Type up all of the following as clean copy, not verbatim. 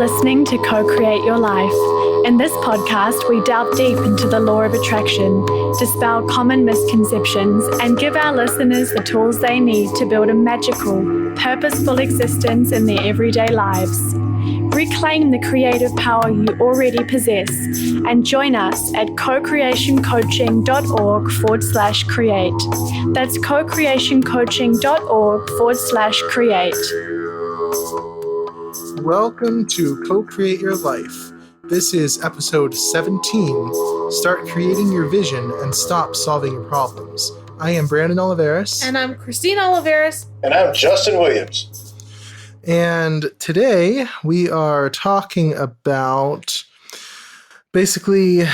listening to Co-Create Your Life. In this podcast, we delve deep into the law of attraction, dispel common misconceptions, and give our listeners the tools they need to build a magical, purposeful existence in their everyday lives. Reclaim the creative power you already possess and join us at cocreationcoaching.org/create. That's cocreationcoaching.org/create. Welcome to Co-Create Your Life. This is episode 17. Start creating your vision and stop solving your problems. I am Brandon Oliveris. And I'm Christine Oliveris. And I'm Justin Williams. And today we are talking about basically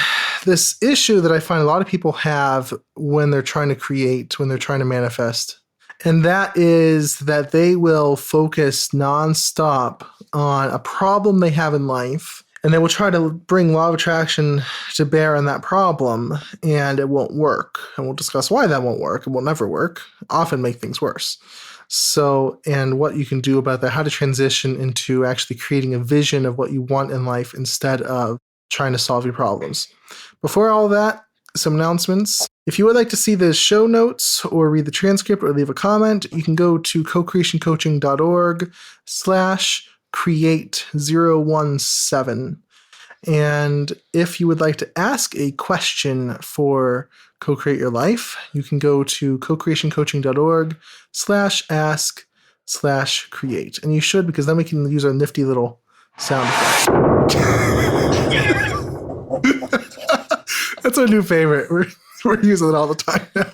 this issue that I find a lot of people have when they're trying to create, when they're trying to manifest. And that is that they will focus nonstop on a problem they have in life, and they will try to bring law of attraction to bear on that problem, and it won't work. And we'll discuss why that won't work. It will never work, often make things worse. So, and what you can do about that, how to transition into actually creating a vision of what you want in life instead of trying to solve your problems. Before all that, some announcements. If you would like to see the show notes or read the transcript or leave a comment, you can go to cocreationcoaching.org/create017. And if you would like to ask a question for Co-Create Your Life, you can go to cocreationcoaching.org/ask/create. And you should, because then we can use our nifty little sound effect. That's our new favorite. We're using it all the time now.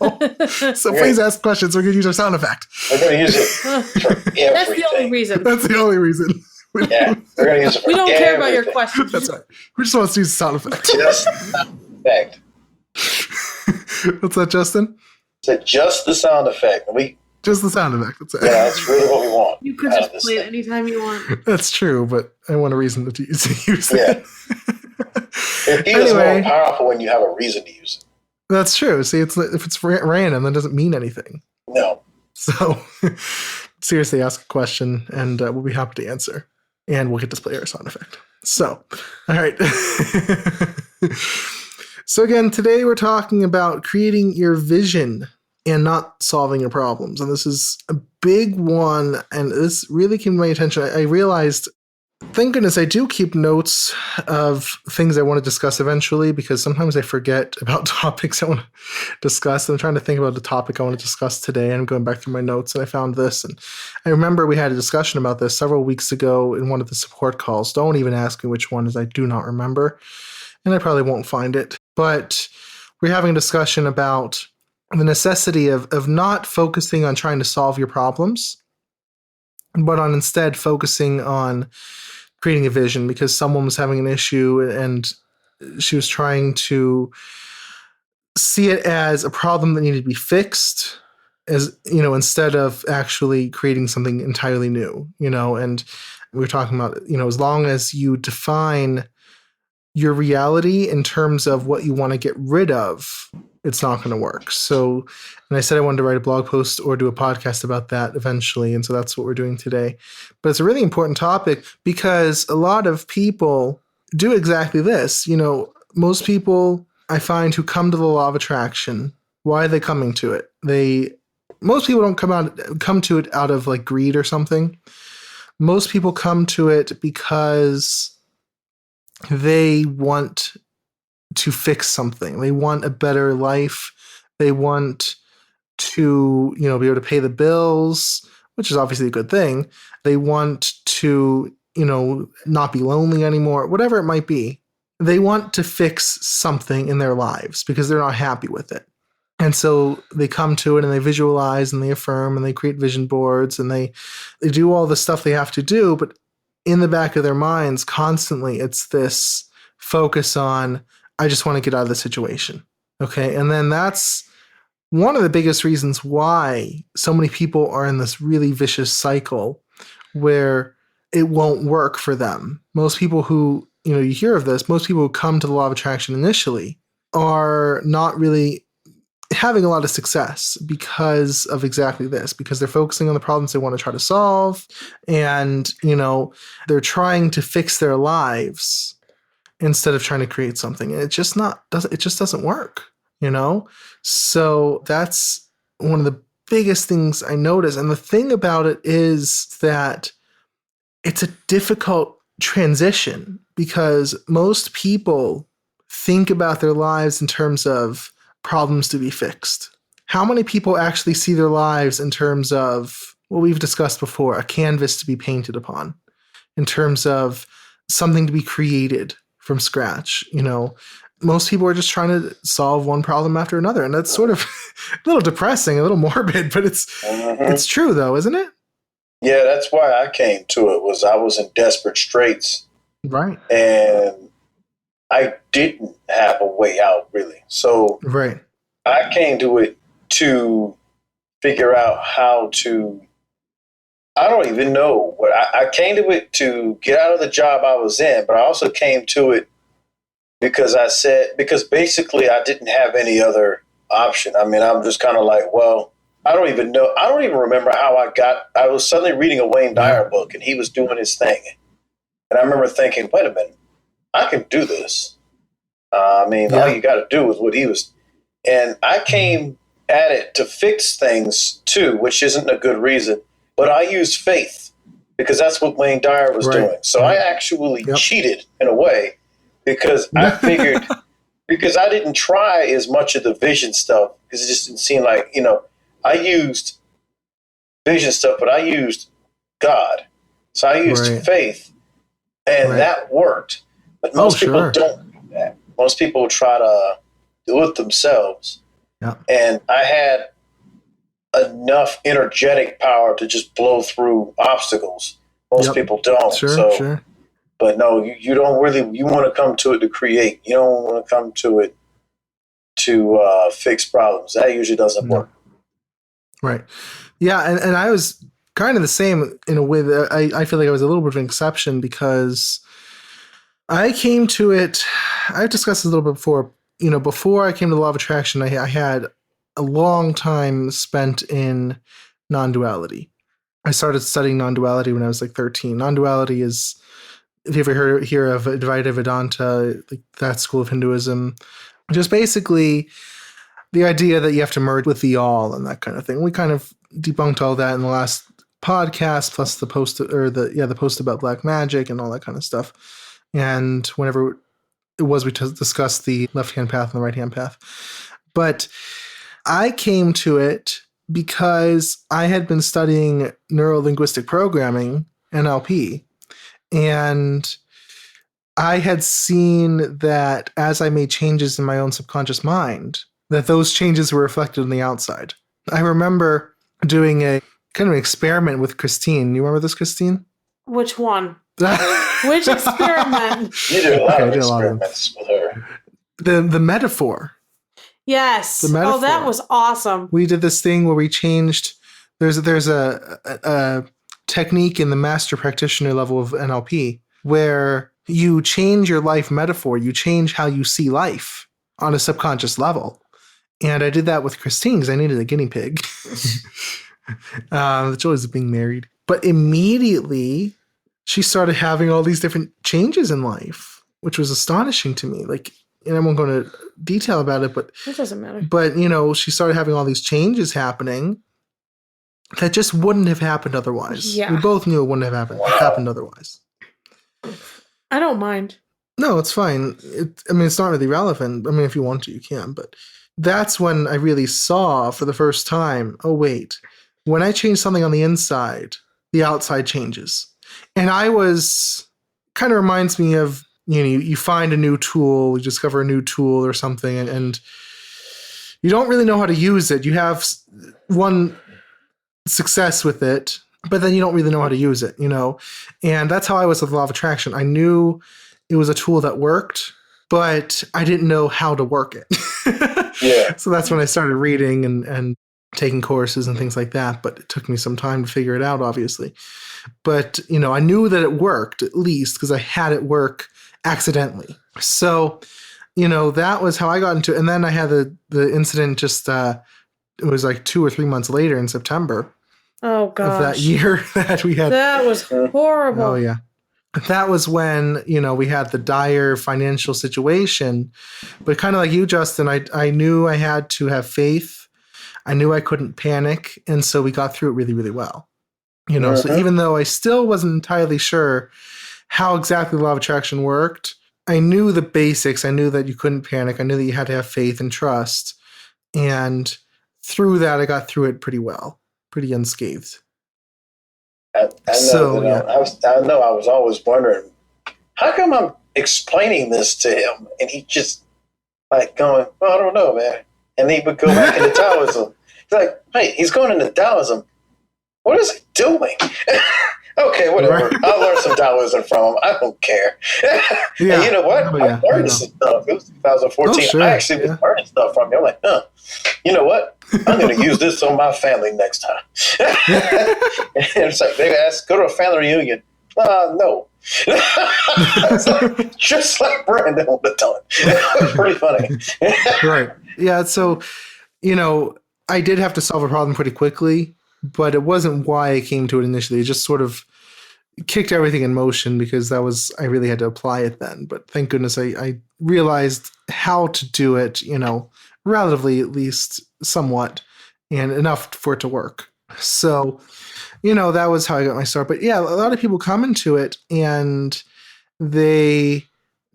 So please ask questions. We're going to use our sound effect. We're going to use it for everything. That's the only reason. That's the only reason. Yeah, we're going to use it for We don't everything. care about your questions. That's right. We just want to use the sound effect. Just the sound effect. What's that, Justin? So just the sound effect. Just the sound effect. That's it. Yeah, that's really what we want. You could just play it anytime you want. That's true, but I want a reason to use it. Yeah. It feels more powerful when you have a reason to use it. That's true. See, if it's random, that doesn't mean anything. No. So seriously, ask a question, and we'll be happy to answer. And we'll get to play our sound effect. So, all right. So again, today we're talking about creating your vision and not solving your problems. And this is a big one, and this really came to my attention. I realized, thank goodness I do keep notes of things I want to discuss eventually, because sometimes I forget about topics I want to discuss. I'm trying to think about the topic I want to discuss today, and I'm going back through my notes, and I found this. And I remember we had a discussion about this several weeks ago in one of the support calls. Don't even ask me which one, as I do not remember, and I probably won't find it. But we're having a discussion about the necessity of not focusing on trying to solve your problems, but on instead focusing on creating a vision, because someone was having an issue and she was trying to see it as a problem that needed to be fixed, as, you know, instead of actually creating something entirely new, you know. And we were talking about, you know, as long as you define your reality in terms of what you want to get rid of, it's not going to work. So, and I said I wanted to write a blog post or do a podcast about that eventually. And so that's what we're doing today. But it's a really important topic because a lot of people do exactly this. You know, most people I find who come to the law of attraction, why are they coming to it? Most people don't come to it out of like greed or something. Most people come to it because they want to fix something. They want a better life. They want to, you know, be able to pay the bills, which is obviously a good thing. They want to, you know, not be lonely anymore, whatever it might be. They want to fix something in their lives because they're not happy with it. And so they come to it and they visualize and they affirm and they create vision boards and they do all the stuff they have to do. But in the back of their minds, constantly, it's this focus on, I just want to get out of the situation. Okay. And then that's one of the biggest reasons why so many people are in this really vicious cycle where it won't work for them. Most people who, you know, you hear of this, most people who come to the law of attraction initially are not really having a lot of success because of exactly this, because they're focusing on the problems they want to try to solve. And, they're trying to fix their lives instead of trying to create something. And it just doesn't work, So that's one of the biggest things I notice. And the thing about it is that it's a difficult transition because most people think about their lives in terms of problems to be fixed. How many people actually see their lives in terms of what we've discussed before, a canvas to be painted upon, in terms of something to be created from scratch? Most people are just trying to solve one problem after another. And that's sort of a little depressing, a little morbid, but it's true though, isn't it? Yeah, that's why I came to it. I was in desperate straits. Right. And I didn't have a way out, really. So right. I came to it to figure out how to, I don't even know what, I came to it to get out of the job I was in, but I also came to it because basically I didn't have any other option. I mean, I'm just kind of like, well, I don't even know. I don't even remember how I was suddenly reading a Wayne Dyer book and he was doing his thing. And I remember thinking, wait a minute, I can do this. All you got to do is what he was. And I came at it to fix things too, which isn't a good reason. But I used faith because that's what Wayne Dyer was doing. So I actually cheated in a way because I figured, because I didn't try as much of the vision stuff because it just didn't seem like, I used vision stuff, but I used God. So I used faith, and that worked. But most people don't do that. Most people try to do it themselves. Yeah. And I had enough energetic power to just blow through obstacles. Most people don't. Sure. But no, you don't really, you want to come to it to create. You don't want to come to it to fix problems. That usually doesn't work. Right. Yeah. And I was kind of the same in a way that I feel like I was a little bit of an exception because I came to it, I've discussed this a little bit before, before I came to the law of attraction, I had a long time spent in non-duality. I started studying non-duality when I was like 13. Non-duality is, if you ever hear of Advaita Vedanta, like that school of Hinduism, just basically the idea that you have to merge with the all and that kind of thing. We kind of debunked all that in the last podcast, plus the post about black magic and all that kind of stuff. And whenever it was, we discussed the left-hand path and the right-hand path. But I came to it because I had been studying neuro-linguistic programming, NLP, and I had seen that as I made changes in my own subconscious mind, that those changes were reflected on the outside. I remember doing a kind of an experiment with Christine. You remember this, Christine? Which one? Which experiment? You did a lot of experiments with her. The metaphor. Yes. The metaphor. Oh, that was awesome. We did this thing where we changed. There's a technique in the master practitioner level of NLP where you change your life metaphor. You change how you see life on a subconscious level. And I did that with Christine because I needed a guinea pig. The joys of being married. But immediately she started having all these different changes in life, which was astonishing to me. Like, and I won't go into detail about it, but it doesn't matter. But she started having all these changes happening that just wouldn't have happened otherwise. Yeah. We both knew it wouldn't have happened otherwise. I don't mind. No, it's fine. It's not really relevant. If you want to, you can. But that's when I really saw for the first time, oh, wait. When I change something on the inside, the outside changes. And kind of reminds me of, you find a new tool, you discover a new tool or something, and you don't really know how to use it. You have one success with it, but then you don't really know how to use it, And that's how I was with law of attraction. I knew it was a tool that worked, but I didn't know how to work it. Yeah. So that's when I started reading and taking courses and things like that, but it took me some time to figure it out, obviously. But, I knew that it worked, at least, because I had it work accidentally. So that was how I got into it. And then I had the incident just, it was like 2 or 3 months later in September Oh of that gosh. year that we had. That was horrible. Oh, yeah. That was when, we had the dire financial situation. But kind of like you, Justin, I knew I had to have faith. I knew I couldn't panic. And so we got through it really, really well. So even though I still wasn't entirely sure how exactly the law of attraction worked, I knew the basics. I knew that you couldn't panic. I knew that you had to have faith and trust. And through that, I got through it pretty well, pretty unscathed. I know I was always wondering, how come I'm explaining this to him and he just like going, well, I don't know, man. And he would go back into Taoism. He's like, hey, he's going into Taoism. What is he doing? Okay, whatever. Right. I'll learn some Taoism from him. I don't care. Yeah. And you know what? I learned some stuff. It was 2014. Sure. I actually was learning stuff from him. I'm like, you know what? I'm going to use this on my family next time. And it's like, they asked, go to a family reunion. No. It's like, just like Brandon on the tongue. It was pretty funny. Right. Yeah. So, I did have to solve a problem pretty quickly, but it wasn't why I came to it initially. It just sort of kicked everything in motion because I really had to apply it then. But thank goodness I realized how to do it, relatively at least somewhat, and enough for it to work. So, that was how I got my start. But yeah, a lot of people come into it and they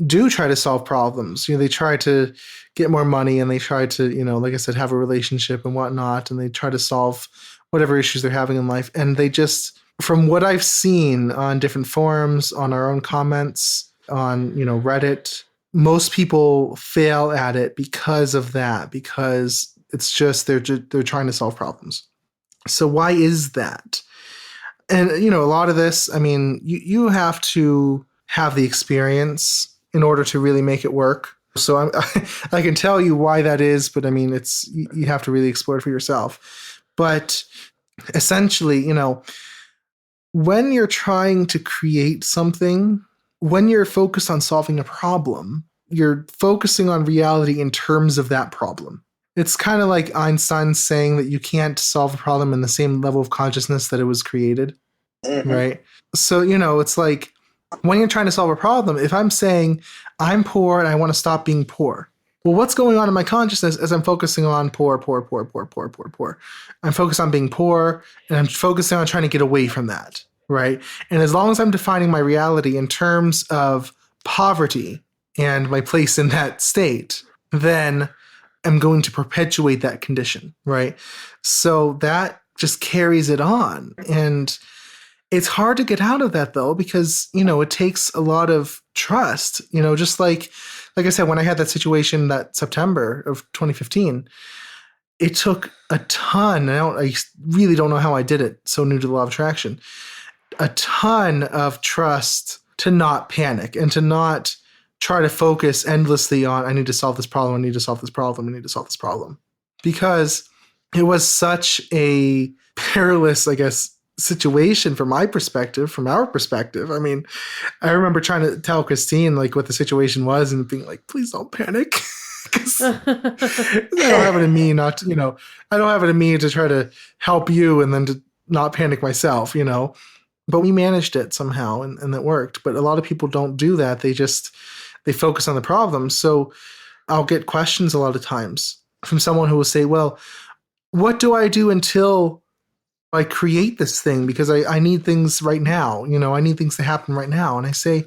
do try to solve problems. They try to get more money and they try to, like I said, have a relationship and whatnot. And they try to solve whatever issues they're having in life. And they just, from what I've seen on different forums, on our own comments, on, Reddit, most people fail at it because of that, because it's just, they're trying to solve problems. So why is that? And, a lot of this, you have to have the experience in order to really make it work. So I can tell you why that is, but you have to really explore it for yourself. But essentially, when you're trying to create something, when you're focused on solving a problem, you're focusing on reality in terms of that problem. It's kind of like Einstein saying that you can't solve a problem in the same level of consciousness that it was created, right? So, it's like when you're trying to solve a problem, if I'm saying I'm poor and I want to stop being poor, well, what's going on in my consciousness as I'm focusing on poor? I'm focused on being poor and I'm focusing on trying to get away from that, right? And as long as I'm defining my reality in terms of poverty and my place in that state, then I'm going to perpetuate that condition, right? So that just carries it on. And it's hard to get out of that though, because, it takes a lot of trust, just like I said, when I had that situation that September of 2015, it took a ton. I really don't know how I did it. So new to the law of attraction, a ton of trust to not panic and to not try to focus endlessly on, I need to solve this problem. I need to solve this problem. I need to solve this problem, because it was such a perilous, I guess, situation from my perspective, from our perspective. I remember trying to tell Christine like what the situation was and being like, please don't panic. Because I don't have it in me not to, I don't have it in me to try to help you and then to not panic myself, but we managed it somehow and it worked. But a lot of people don't do that. They focus on the problem. So I'll get questions a lot of times from someone who will say, well, what do I do until I create this thing, because I need things right now. I need things to happen right now. And I say,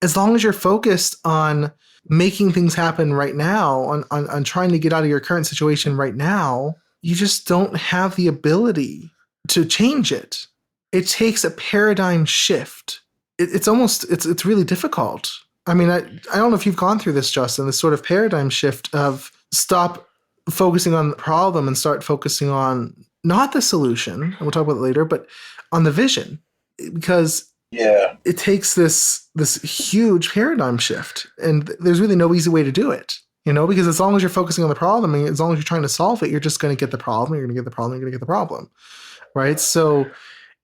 as long as you're focused on making things happen right now, on trying to get out of your current situation right now, you just don't have the ability to change it. It takes a paradigm shift. It's really difficult. I don't know if you've gone through this, Justin, this sort of paradigm shift of stop focusing on the problem and start focusing on not the solution, and we'll talk about it later, but on the vision, because it takes this huge paradigm shift, and there's really no easy way to do it, because as long as you're focusing on the problem and as long as you're trying to solve it, you're just going to get the problem, you're going to get the problem, you're going to get the problem, right? So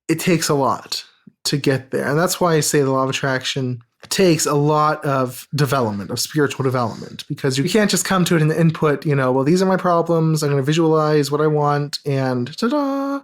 it takes a lot to get there. And that's why I say the law of attraction takes a lot of development, of spiritual development, because you can't just come to it and input, well, these are my problems. I'm going to visualize what I want and ta-da,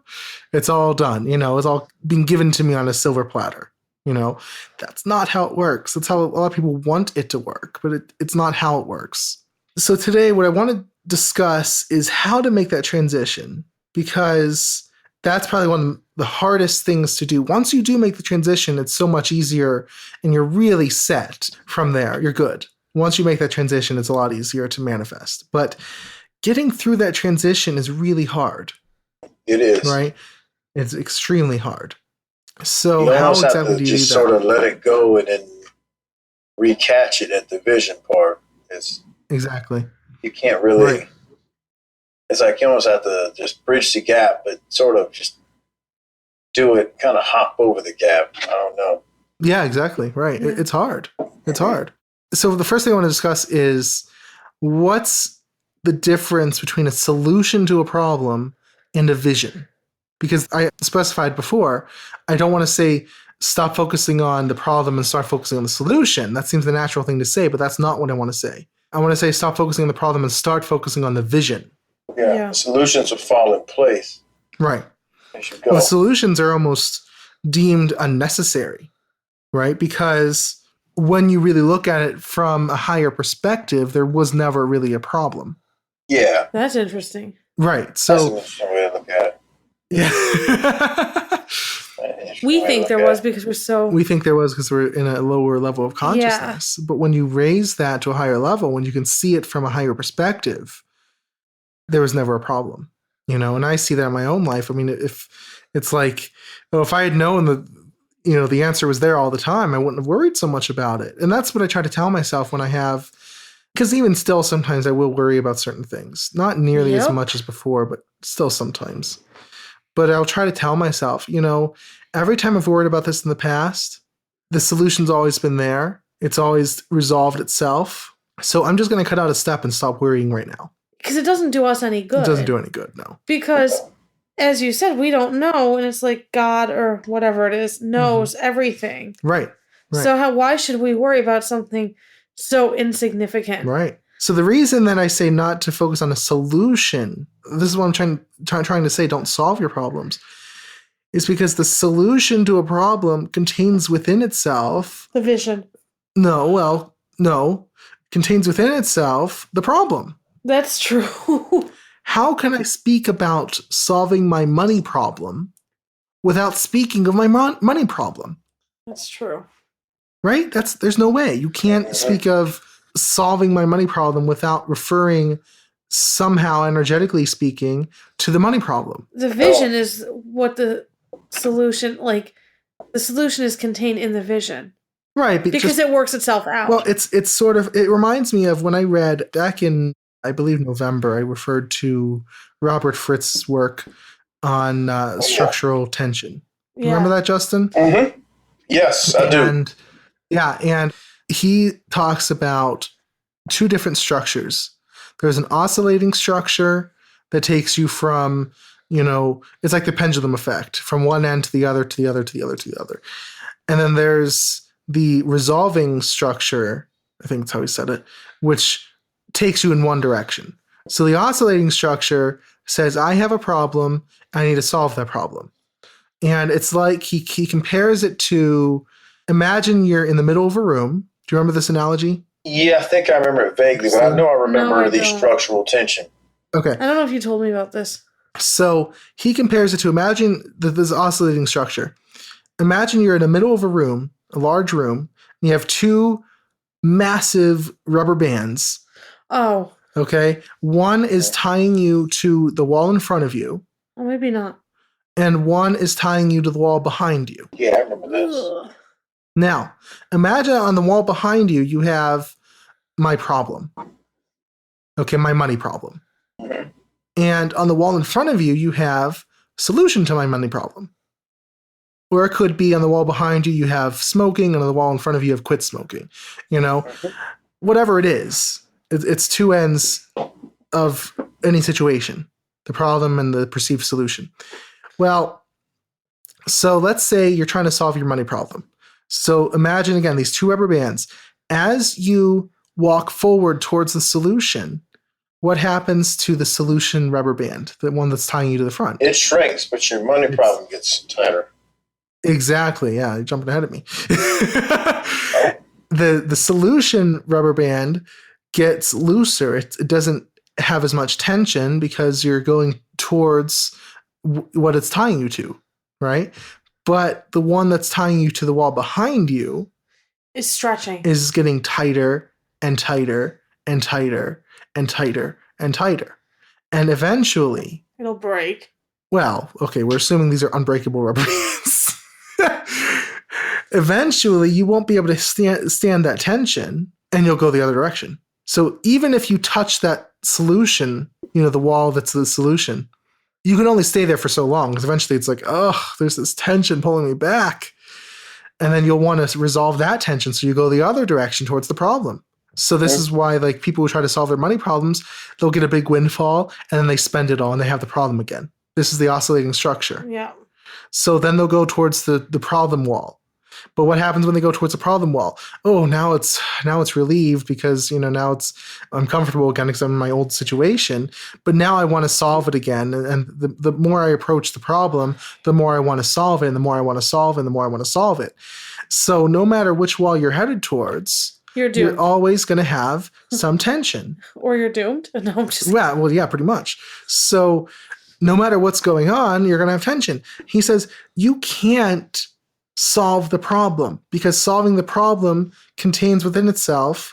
it's all done. It's all being given to me on a silver platter. That's not how it works. That's how a lot of people want it to work, but it's not how it works. So today, what I want to discuss is how to make that transition, because that's probably one of the hardest things to do. Once you do make the transition, it's so much easier and you're really set from there. You're good. Once you make that transition, it's a lot easier to manifest. But getting through that transition is really hard. It is. Right? It's extremely hard. So you how almost exactly have to do you just do that? sort of let it go and then recatch it at the vision part. Exactly. You can't really... Right. It's like you almost have to just bridge the gap, but sort of just do it, kind of hop over the gap. I don't know. Yeah, exactly. Right. Yeah. It's hard. It's hard. So the first thing I want to discuss is what's the difference between a solution to a problem and a vision? Because I specified before, I don't want to say stop focusing on the problem and start focusing on the solution. That seems the natural thing to say, but that's not what I want to say. I want to say stop focusing on the problem and start focusing on the vision. Yeah. The solutions will fall in place. Right. As you go. Well, the solutions are almost deemed unnecessary, right? Because when you really look at it from a higher perspective, there was never really a problem. Yeah. That's interesting. Right. So that's an interesting way to look at it. Yeah. We think there was because we're in a lower level of consciousness. Yeah. But when you raise that to a higher level, when you can see it from a higher perspective, there was never a problem, and I see that in my own life. I mean, if it's like, if I had known that, the answer was there all the time, I wouldn't have worried so much about it. And that's what I try to tell myself when I have, because even still, sometimes I will worry about certain things, not nearly as much as before, but still sometimes. But I'll try to tell myself, every time I've worried about this in the past, the solution's always been there. It's always resolved itself. So I'm just going to cut out a step and stop worrying right now. Because it doesn't do us any good. It doesn't do any good, no. Because, as you said, we don't know, and it's like God or whatever it is knows everything. Right. So why should we worry about something so insignificant? Right. So the reason that I say not to focus on a solution, this is what I'm trying to say, don't solve your problems, is because the solution to a problem contains within itself... the vision. No, contains within itself the problem. That's true. How can I speak about solving my money problem without speaking of my money problem? That's true. Right? There's no way. You can't speak of solving my money problem without referring, somehow energetically speaking, to the money problem. The vision is what the solution is contained in the vision. Right. Because it works itself out. Well, it's sort of, it reminds me of when I read back in, I believe, November, I referred to Robert Fritz's work on structural tension. Yeah. Remember that, Justin? Mm-hmm. Yes, I do. And he talks about two different structures. There's an oscillating structure that takes you from, it's like the pendulum effect, from one end to the other, to the other, to the other, to the other. And then there's the resolving structure, I think that's how he said it, which takes you in one direction. So the oscillating structure says, I have a problem, I need to solve that problem. And it's like he compares it to, imagine you're in the middle of a room. Do you remember this analogy? Yeah, I think I remember it vaguely, but I know I remember the structural tension. Okay. I don't know if you told me about this. So he compares it to, imagine this oscillating structure. Imagine you're in the middle of a room, a large room, and you have two massive rubber bands. Oh. Okay. One is tying you to the wall in front of you. Well, maybe not. And one is tying you to the wall behind you. Yeah, I remember this. Ugh. Now, imagine on the wall behind you, you have my problem. Okay, my money problem. Mm-hmm. And on the wall in front of you, you have solution to my money problem. Or it could be on the wall behind you, you have smoking, and on the wall in front of you, you have quit smoking. Whatever it is, it's two ends of any situation, the problem and the perceived solution. Well, so let's say you're trying to solve your money problem. So imagine again these two rubber bands. As you walk forward towards the solution, what happens to the solution rubber band, the one that's tying you to the front? It shrinks, but your money problem gets tighter. Exactly. Yeah, you're jumping ahead of me. The solution rubber band gets looser. It doesn't have as much tension because you're going towards what it's tying you to, right? But the one that's tying you to the wall behind you It's stretching. is getting tighter and tighter and tighter and tighter and tighter. And eventually, It'll break. well, okay, we're assuming these are unbreakable rubber bands. Eventually, you won't be able to stand that tension and you'll go the other direction. So even if you touch that solution, the wall that's the solution, you can only stay there for so long because eventually it's like, oh, there's this tension pulling me back. And then you'll want to resolve that tension. So you go the other direction towards the problem. So this is why like people who try to solve their money problems, they'll get a big windfall and then they spend it all and they have the problem again. This is the oscillating structure. Yeah. So then they'll go towards the problem wall. But what happens when they go towards the problem wall? Oh, now it's relieved because, now I'm comfortable again because I'm in my old situation. But now I want to solve it again. And the more I approach the problem, the more I want to solve it, and the more I want to solve it, and the more I want to solve it. So no matter which wall you're headed towards, You're doomed. you're always going to have some tension. Or you're doomed. No, I'm just. Well, yeah, pretty much. So no matter what's going on, you're going to have tension. He says you can't solve the problem because solving the problem contains within itself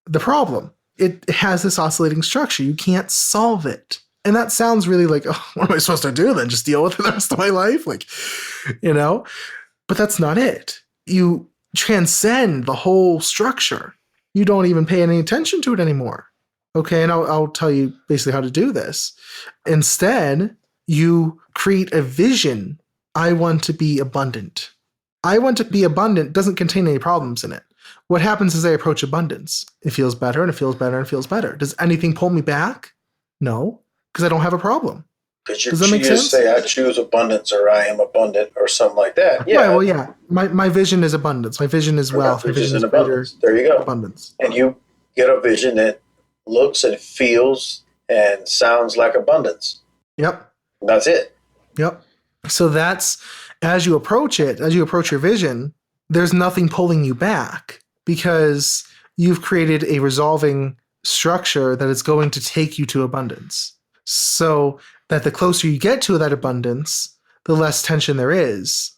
the problem. It has this oscillating structure. You can't solve it. And that sounds really like, oh, what am I supposed to do then? Just deal with it the rest of my life? But that's not it. You transcend the whole structure. You don't even pay any attention to it anymore. Okay, and I'll tell you basically how to do this. Instead, you create a vision. I want to be abundant. I want to be abundant doesn't contain any problems in it. What happens as I approach abundance? It feels better and it feels better and it feels better. Does anything pull me back? No, because I don't have a problem. Does that make sense? Say I choose abundance or I am abundant or something like that. Yeah. Right, well, yeah. My vision is abundance. My vision is wealth. My vision is abundance. There you go. Abundance. And you get a vision that looks and feels and sounds like abundance. Yep. That's it. Yep. So that's, as you approach your vision, there's nothing pulling you back because you've created a resolving structure that is going to take you to abundance. So that the closer you get to that abundance, the less tension there is.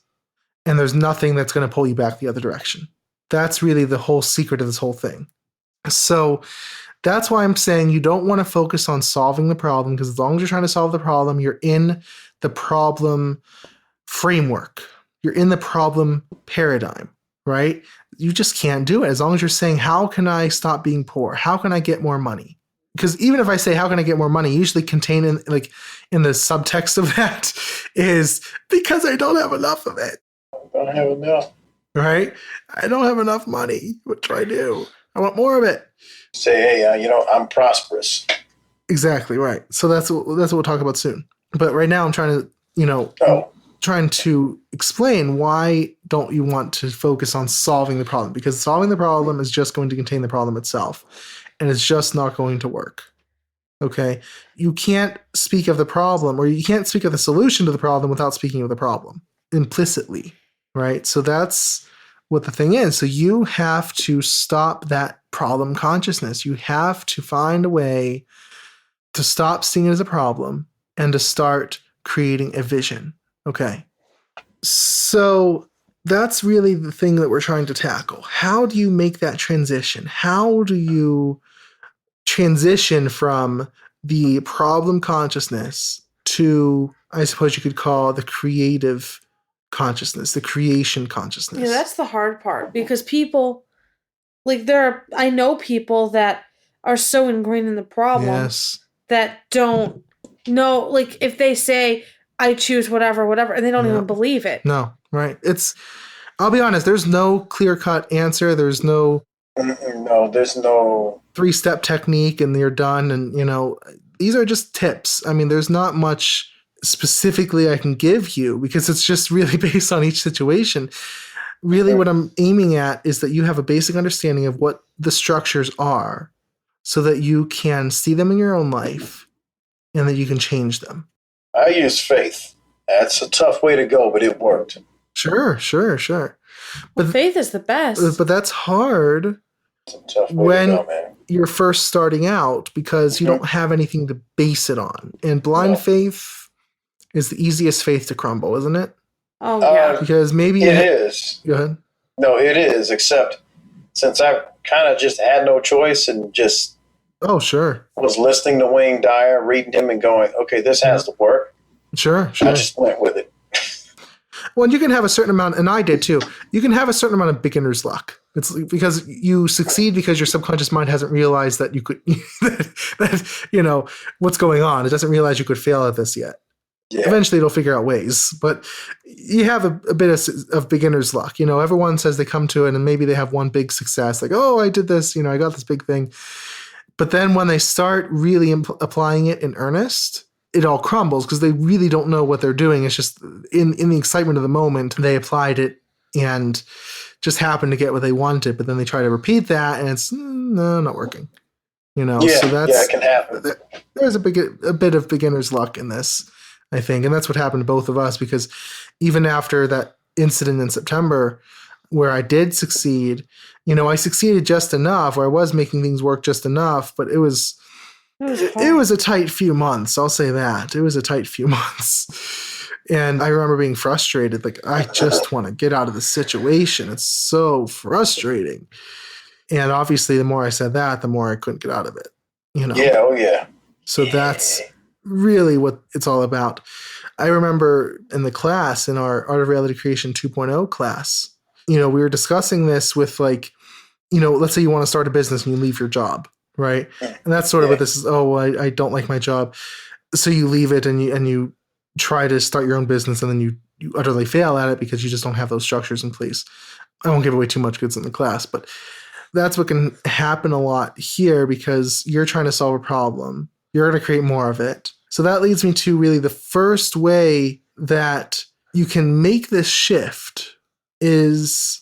And there's nothing that's going to pull you back the other direction. That's really the whole secret of this whole thing. So that's why I'm saying you don't want to focus on solving the problem, because as long as you're trying to solve the problem, you're in the problem framework. You're in the problem paradigm, right? You just can't do it. As long as you're saying, how can I stop being poor? How can I get more money? Because even if I say, how can I get more money, usually contained in the subtext of that is because I don't have enough of it. I don't have enough. Right? I don't have enough money. What do I do? I want more of it. Say, hey, I'm prosperous. Exactly, right. So that's what we'll talk about soon. But right now I'm trying to, trying to explain why don't you want to focus on solving the problem? Because solving the problem is just going to contain the problem itself. And it's just not going to work. Okay? You can't speak of the problem, or you can't speak of the solution to the problem without speaking of the problem implicitly, right? So that's what the thing is. So you have to stop that problem consciousness. You have to find a way to stop seeing it as a problem and to start creating a vision. Okay? So that's really the thing that we're trying to tackle. How do you make that transition? How do you transition from the problem consciousness to, I suppose you could call, the creative consciousness, the creation consciousness? Yeah, that's the hard part, because people, I know people that are so ingrained in the problem that don't know, if they say, I choose whatever, and they don't even believe it. No, right. I'll be honest, there's no clear-cut answer. There's no... there's no 3-step technique and you're done. And, these are just tips. I mean, there's not much specifically I can give you because it's just really based on each situation. really what I'm aiming at is that you have a basic understanding of what the structures are so that you can see them in your own life and that you can change them. I use faith. That's a tough way to go, but it worked. Sure. But faith is the best. But that's hard when you're first starting out because you don't have anything to base it on. And blind faith is the easiest faith to crumble, isn't it? Oh, yeah. Because maybe it is. Go ahead. No, it is, except since I kind of just had no choice and just was listening to Wayne Dyer, reading him and going, okay, this has to work. Sure. I just went with it. Well, you can have a certain amount, and I did too. You can have a certain amount of beginner's luck. It's because you succeed because your subconscious mind hasn't realized that you could, that what's going on. It doesn't realize you could fail at this yet. Yeah. Eventually, it'll figure out ways, but you have a bit of beginner's luck. Everyone says they come to it, and maybe they have one big success, like, oh, I did this. I got this big thing. But then when they start really applying it in earnest, it all crumbles because they really don't know what they're doing. It's just in the excitement of the moment, they applied it and just happened to get what they wanted. But then they try to repeat that, and it's not working. So it can happen. There's a bit of beginner's luck in this, I think, and that's what happened to both of us. Because even after that incident in September, where I did succeed, I succeeded just enough, where I was making things work just enough, but it was a tight few months. I'll say that. It was a tight few months. And I remember being frustrated. Like, I just want to get out of the situation. It's so frustrating. And obviously, the more I said that, the more I couldn't get out of it. Yeah, oh yeah. So that's really what it's all about. I remember in the class, in our Art of Reality Creation 2.0 class, we were discussing this with let's say you want to start a business and you leave your job. Right. And that's sort of what this is. Oh, I don't like my job. So you leave it and you try to start your own business, and then you utterly fail at it because you just don't have those structures in place. I won't give away too much goods in the class, but that's what can happen a lot here because you're trying to solve a problem. You're going to create more of it. So that leads me to really the first way that you can make this shift is,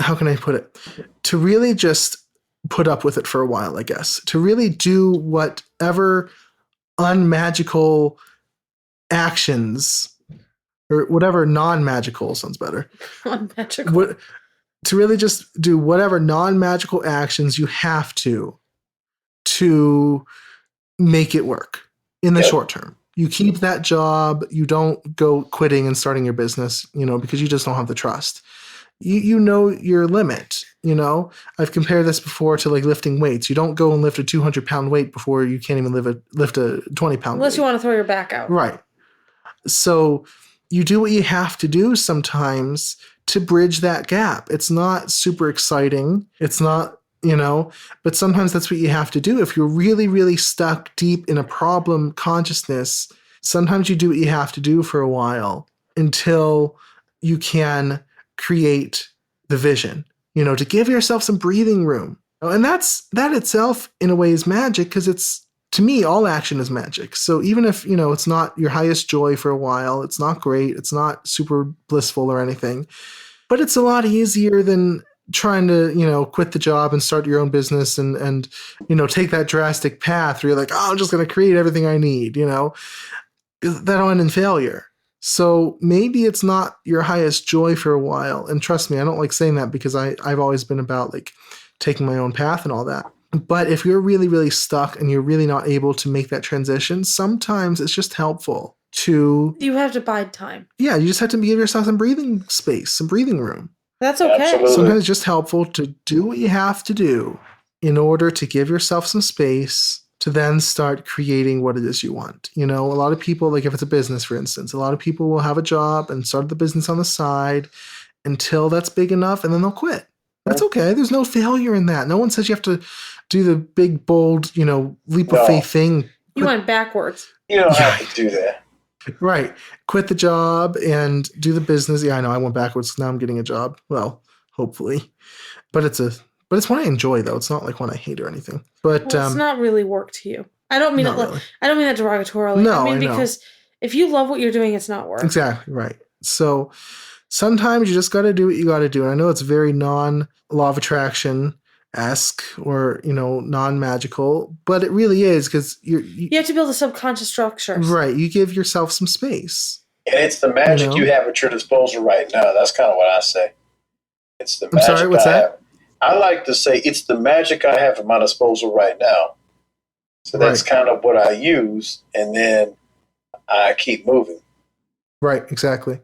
how can I put it? To really just put up with it for a while, I guess. To really do whatever unmagical actions, or whatever non-magical sounds better. Non-magical. To really just do whatever non-magical actions you have to make it work in the short term. You keep that job. You don't go quitting and starting your business, because you just don't have the trust. You know your limit. I've compared this before to like lifting weights. You don't go and lift a 200-pound weight before you can't even lift a 20-pound unless weight. You want to throw your back out. Right. So you do what you have to do sometimes to bridge that gap. It's not super exciting. It's not, but sometimes that's what you have to do. If you're really, really stuck deep in a problem consciousness, sometimes you do what you have to do for a while until you can create the vision, to give yourself some breathing room. And that itself in a way is magic, because it's, to me, all action is magic. So even if, it's not your highest joy for a while, it's not great, it's not super blissful or anything, but it's a lot easier than trying to, quit the job and start your own business and take that drastic path where you're like, oh, I'm just going to create everything I need, that'll end in failure. So maybe it's not your highest joy for a while. And trust me, I don't like saying that because I've always been about like taking my own path and all that. But if you're really, really stuck and you're really not able to make that transition, sometimes it's just helpful to... You have to bide time. Yeah, you just have to give yourself some breathing space, some breathing room. That's okay. Absolutely. Sometimes it's just helpful to do what you have to do in order to give yourself some space to then start creating what it is you want. A lot of people, like if it's a business, for instance, a lot of people will have a job and start the business on the side until that's big enough, and then they'll quit. That's okay. There's no failure in that. No one says you have to do the big, bold, leap of faith thing. You went backwards. You don't have to do that. Right. Quit the job and do the business. Yeah, I know. I went backwards. Now I'm getting a job. Well, hopefully. But it's one I enjoy, though. It's not like one I hate or anything. But it's not really work to you. I don't mean really. I don't mean that derogatorily. No, I mean because if you love what you're doing, it's not work. Exactly right. So sometimes you just got to do what you got to do. And I know it's very non-law of attraction-esque or, non-magical, but it really is because you have to build a subconscious structure. Right. You give yourself some space. And it's the magic you have at your disposal right now. That's kind of what I say. It's the magic I'm sorry, what's that? I like to say it's the magic I have at my disposal right now. So that's kind of what I use, and then I keep moving. Right, exactly.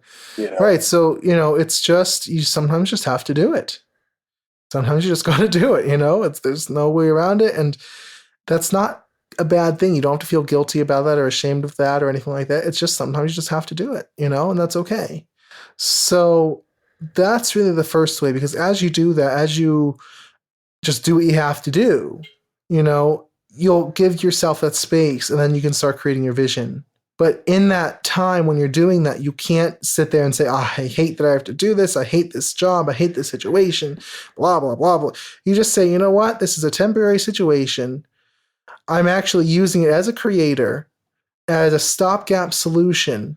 Right, so, it's just, you sometimes just have to do it. Sometimes you just got to do it, there's no way around it, and that's not a bad thing. You don't have to feel guilty about that or ashamed of that or anything like that. It's just sometimes you just have to do it, and that's okay. So that's really the first way, because as you do that, as you just do what you have to do, you'll give yourself that space, and then you can start creating your vision. But in that time when you're doing that, you can't sit there and say, I hate that I have to do this. I hate this job. I hate this situation, blah, blah, blah, blah. You just say, you know what? This is a temporary situation. I'm actually using it as a creator, as a stopgap solution,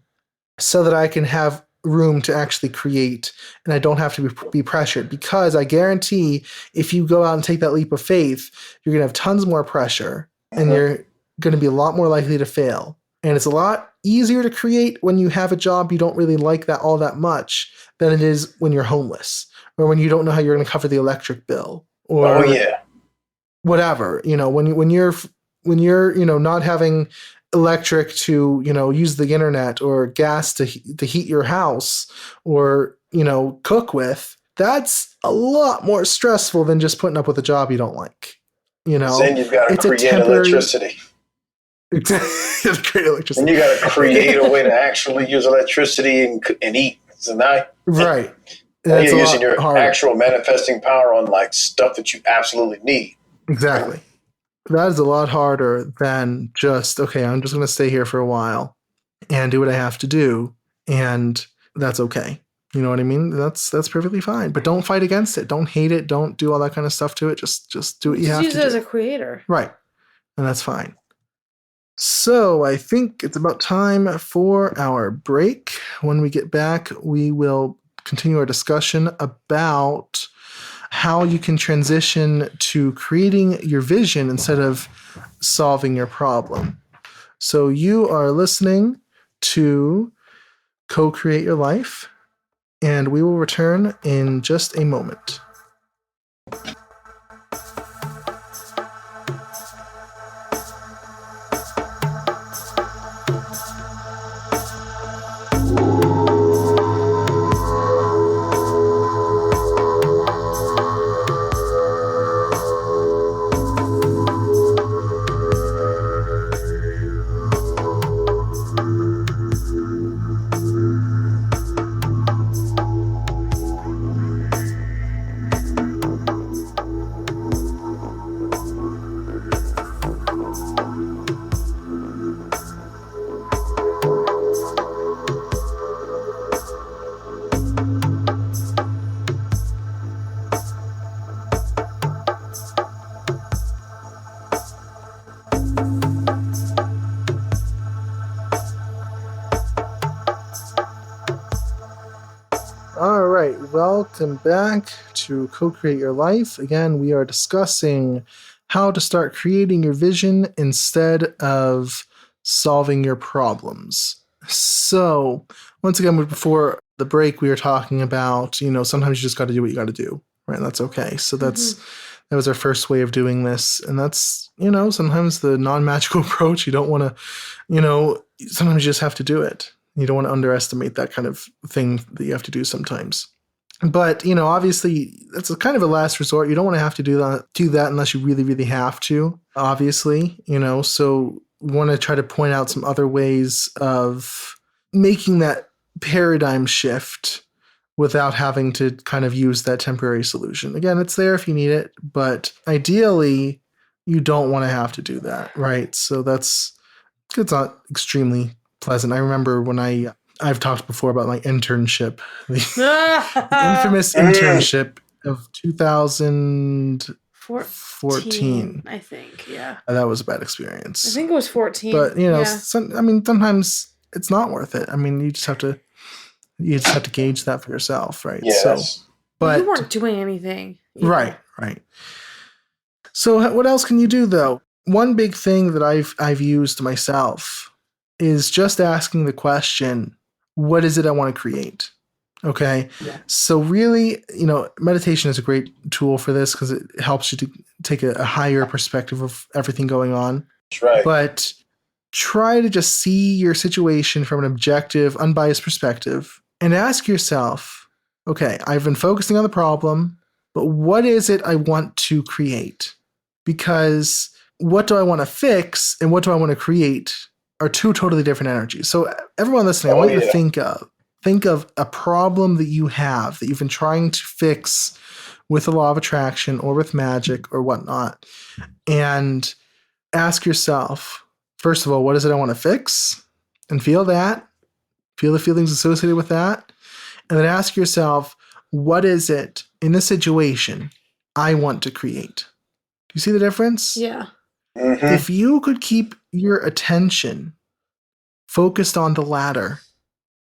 so that I can have room to actually create, and I don't have to be pressured, because I guarantee if you go out and take that leap of faith, you're going to have tons more pressure, and you're going to be a lot more likely to fail. And it's a lot easier to create when you have a job you don't really like that all that much than it is when you're homeless, or when you don't know how you're going to cover the electric bill, or whatever. When you're not having electric to use the internet, or gas to heat your house, or cook with, that's a lot more stressful than just putting up with a job you don't like. Then you've got to create electricity. Create electricity. And you got to create a way to actually use electricity and eat. So now, right. Now you're using your actual manifesting power on stuff that you absolutely need. Exactly. That is a lot harder than just, okay, I'm just going to stay here for a while and do what I have to do, and that's okay. You know what I mean? That's perfectly fine. But don't fight against it. Don't hate it. Don't do all that kind of stuff to it. Just do what you have to do. Use it as a creator. Right. And that's fine. So I think it's about time for our break. When we get back, we will continue our discussion about how you can transition to creating your vision instead of solving your problem. So you are listening to Co-Create Your Life, and we will return in just a moment. All right, welcome back to Co-Create Your Life. Again, we are discussing how to start creating your vision instead of solving your problems. So, once again, before the break, we were talking about, sometimes you just got to do what you got to do, right? And that's okay. So that was our first way of doing this. And that's, sometimes the non-magical approach. You don't want to, sometimes you just have to do it. You don't want to underestimate that kind of thing that you have to do sometimes. But, obviously, that's a kind of a last resort. You don't want to have to do that unless you really, really have to, obviously, So we want to try to point out some other ways of making that paradigm shift without having to kind of use that temporary solution. Again, it's there if you need it, but ideally, you don't want to have to do that, right? So it's not extremely pleasant. I remember when I've talked before about my internship, the infamous internship of 2014. I think, yeah. That was a bad experience. I think it was 14. But, sometimes it's not worth it. I mean, you just have to You just have to gauge that for yourself, right? Yes. So, but you weren't doing anything either. Right. So what else can you do though? One big thing that I've used myself is just asking the question, what is it I want to create? Okay. Yeah. So really, meditation is a great tool for this because it helps you to take a higher perspective of everything going on. That's right. But try to just see your situation from an objective, unbiased perspective and ask yourself, okay, I've been focusing on the problem, but what is it I want to create? Because what do I want to fix and what do I want to create are two totally different energies. So everyone listening, I want you to think of a problem that you have that you've been trying to fix with the law of attraction or with magic or whatnot. And ask yourself, first of all, what is it I want to fix? And feel that. Feel the feelings associated with that. And then ask yourself, what is it in this situation I want to create? Do you see the difference? Yeah. Mm-hmm. If you could keep your attention focused on the latter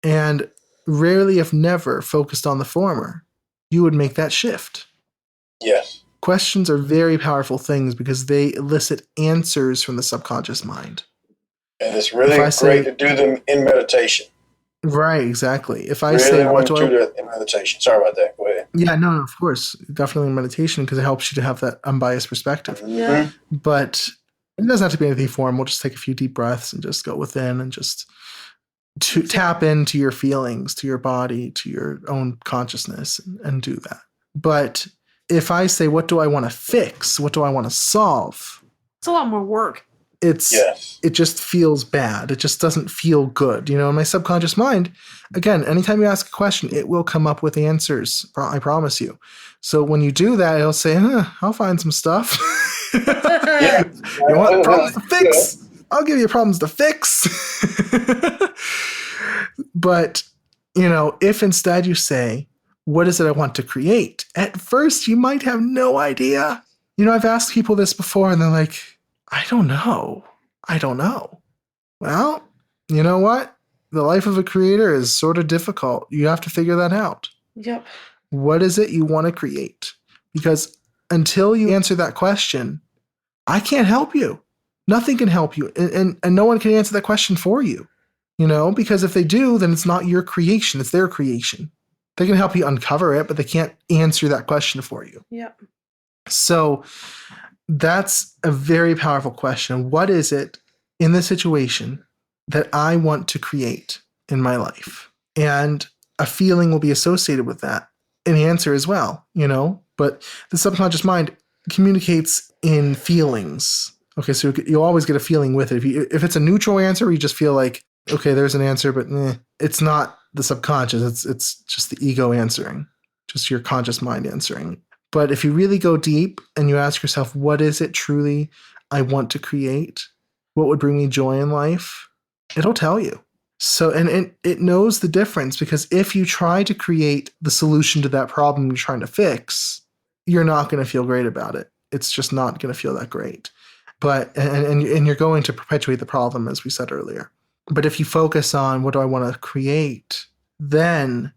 and rarely, if never, focused on the former, you would make that shift. Yes. Questions are very powerful things because they elicit answers from the subconscious mind. And it's really great to do them in meditation. Right, exactly. If I really say, what do I do that in meditation? Sorry about that. Go ahead. Yeah, no, of course. Definitely in meditation because it helps you to have that unbiased perspective. Yeah. But it doesn't have to be anything formal. We'll just take a few deep breaths and just go within and just to tap into your feelings, to your body, to your own consciousness and do that. But if I say, what do I want to fix? What do I want to solve? It's a lot more work. It just feels bad. It just doesn't feel good. In my subconscious mind, again, anytime you ask a question, it will come up with answers. I promise you. So when you do that, it'll say, I'll find some stuff. Yeah. You want problems to fix? Yeah. I'll give you problems to fix. But, if instead you say, what is it I want to create? At first, you might have no idea. I've asked people this before and they're like, I don't know. Well, you know what? The life of a creator is sort of difficult. You have to figure that out. Yep. What is it you want to create? Because until you answer that question, I can't help you. Nothing can help you. And no one can answer that question for you. Because if they do, then it's not your creation. It's their creation. They can help you uncover it, but they can't answer that question for you. Yep. So that's a very powerful question. What is it in this situation that I want to create in my life? And a feeling will be associated with that. An answer as well, But the subconscious mind communicates in feelings. Okay, so you'll always get a feeling with it. If it's a neutral answer, you just feel like, okay, there's an answer, but it's not the subconscious. It's just the ego answering, just your conscious mind answering. But if you really go deep and you ask yourself, what is it truly I want to create? What would bring me joy in life? It'll tell you. So, and it knows the difference because if you try to create the solution to that problem you're trying to fix, you're not going to feel great about it. It's just not going to feel that great. But, and you're going to perpetuate the problem, as we said earlier. But if you focus on what do I want to create, then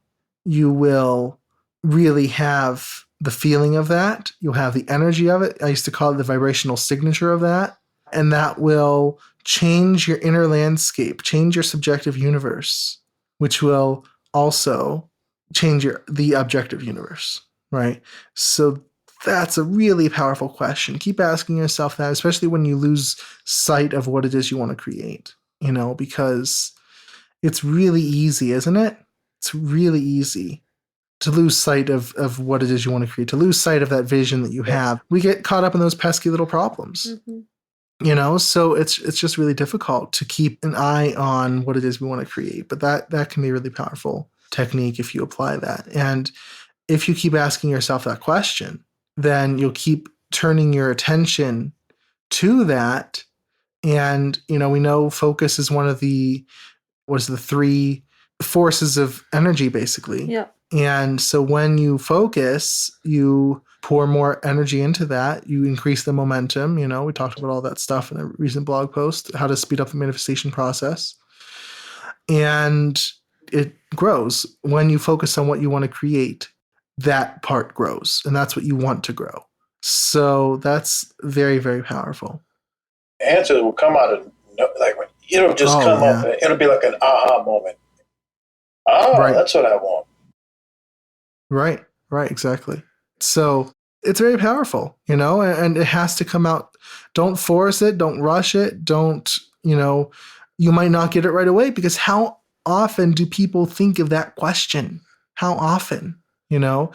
you will really have the feeling of that. You'll have the energy of it. I used to call it the vibrational signature of that. And that will change your inner landscape, change your subjective universe, which will also change the objective universe, right? So that's a really powerful question. Keep asking yourself that, especially when you lose sight of what it is you want to create, because it's really easy, isn't it? It's really easy to lose sight of what it is you want to create, to lose sight of that vision that you have. We get caught up in those pesky little problems, so it's just really difficult to keep an eye on what it is we want to create. But that can be a really powerful technique if you apply that. And if you keep asking yourself that question, then you'll keep turning your attention to that. And, we know focus is one of the three forces of energy, basically. Yeah. And so when you focus, you pour more energy into that. You increase the momentum. We talked about all that stuff in a recent blog post, how to speed up the manifestation process. And it grows. When you focus on what you want to create, that part grows, and that's what you want to grow. So that's very, very powerful. Answers will come out of, like, it'll just come up, and it'll be like an aha moment. Right. That's what I want. Right, exactly. So it's very powerful, and it has to come out. Don't force it. Don't rush it. Don't, you might not get it right away, because how often do people think of that question? How often, And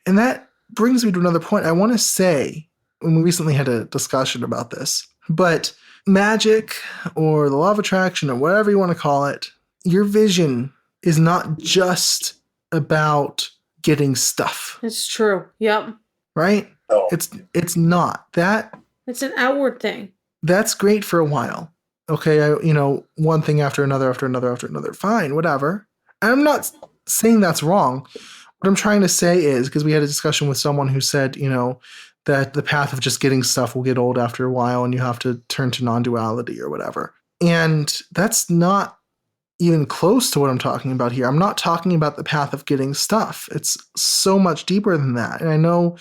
that brings me to another point. I want to say, when we recently had a discussion about this, but magic or the law of attraction or whatever you want to call it, your vision is not just about getting stuff. It's true. Yep. Right? No. It's not. It's an outward thing. That's great for a while. Okay, one thing after another, fine, whatever. I'm not saying that's wrong. What I'm trying to say is, because we had a discussion with someone who said, that the path of just getting stuff will get old after a while and you have to turn to non-duality or whatever. And that's not even close to what I'm talking about here. I'm not talking about the path of getting stuff. It's so much deeper than that. And I know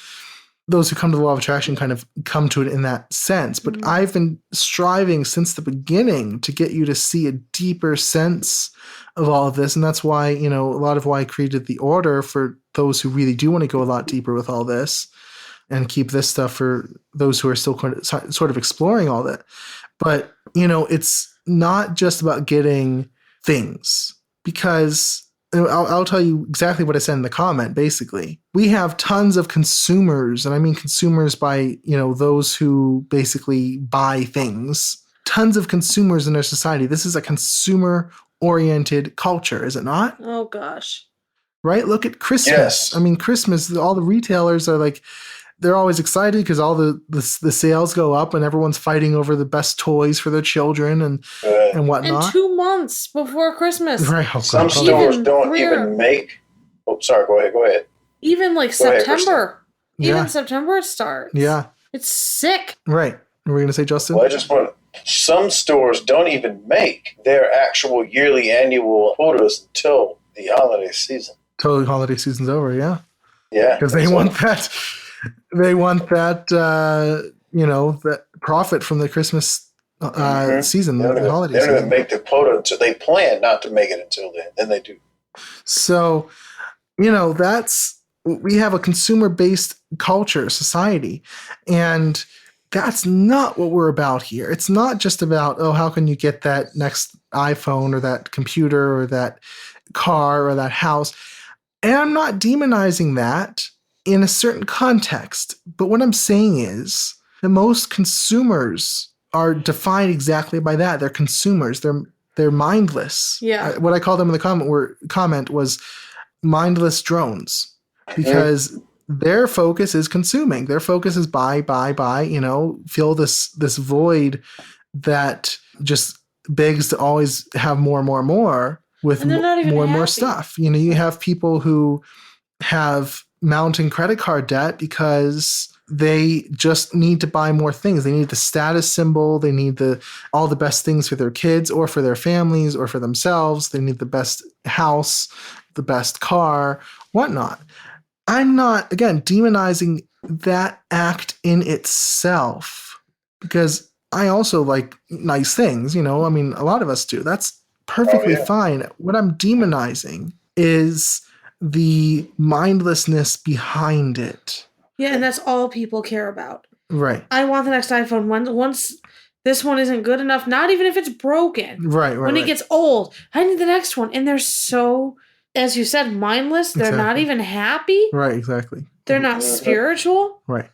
those who come to the law of attraction kind of come to it in that sense, but I've been striving since the beginning to get you to see a deeper sense of all of this. And that's why, a lot of why I created the order for those who really do want to go a lot deeper with all this, and keep this stuff for those who are still sort of exploring all that. But, it's not just about getting things, because I'll tell you exactly what I said in the comment. Basically, we have tons of consumers, and I mean consumers by, those who basically buy things, tons of consumers in our society. This is a consumer-oriented culture, is it not? Oh, gosh. Right? Look at Christmas. Yes. I mean, Christmas, all the retailers are like, they're always excited because all the sales go up and everyone's fighting over the best toys for their children and whatnot. And 2 months before Christmas. Right. Oh, some stores don't even make. Oh, sorry. Go ahead. Even like September. Yeah. Even September it starts. Yeah. It's sick. Right. What were we going to say, Justin? Well, some stores don't even make their actual yearly annual quotas until the holiday season. Till the holiday season's over, yeah. Yeah. Because they want that. They want that, that profit from the Christmas season, the holiday season. They don't even make the quota until they plan not to make it until then they do. So, we have a consumer-based culture, society, and that's not what we're about here. It's not just about, how can you get that next iPhone or that computer or that car or that house? And I'm not demonizing that in a certain context. But what I'm saying is that most consumers are defined exactly by that. They're consumers. They're mindless. Yeah. What I called them in the comment was mindless drones, because their focus is consuming. Their focus is buy, fill this void that just begs to always have more and more and more with more and more stuff. You have people who have mounting credit card debt because they just need to buy more things. They need the status symbol. They need all the best things for their kids or for their families or for themselves. They need the best house, the best car, whatnot. I'm not, again, demonizing that act in itself, because I also like nice things, I mean, a lot of us do. That's perfectly fine. What I'm demonizing is the mindlessness behind it. Yeah, and that's all people care about. Right. I want the next iPhone. Once this one isn't good enough, not even if it's broken. Right. When it gets old, I need the next one. And they're so, as you said, mindless. They're not even happy. Right, exactly. They're not spiritual. Right.